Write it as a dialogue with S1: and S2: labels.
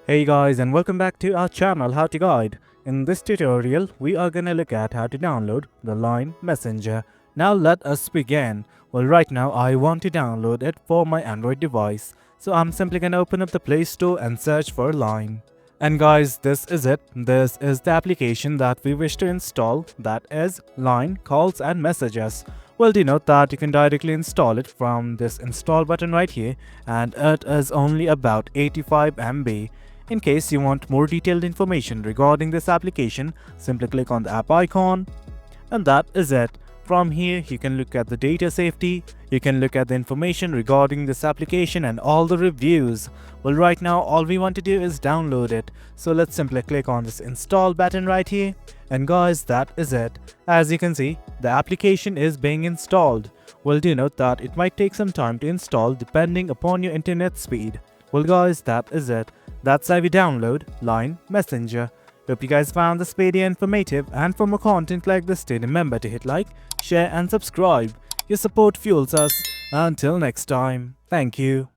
S1: Hey guys, and welcome back to our channel How to Guide. In this tutorial, we are gonna look at how to download the Line Messenger. Now let us begin. Well, right now I want to download it for my Android device. So I'm simply gonna open up the Play Store and search for Line. And guys, this is it. This is the application that we wish to install, that is Line Calls and Messages. Well, do note that you can directly install it from this install button right here, and it is only about 85 MB. In case you want more detailed information regarding this application, simply click on the app icon, and that is it. From here, you can look at the data safety, you can look at the information regarding this application and all the reviews. Well, right now all we want to do is download it. So let's simply click on this install button right here. And guys, that is it. As you can see, the application is being installed. Well, do note that it might take some time to install depending upon your internet speed. Well guys, that is it. That's how we download Line Messenger. Hope you guys found this video informative, and for more content like this, do remember to hit like, share and subscribe. Your support fuels us. Until next time, thank you.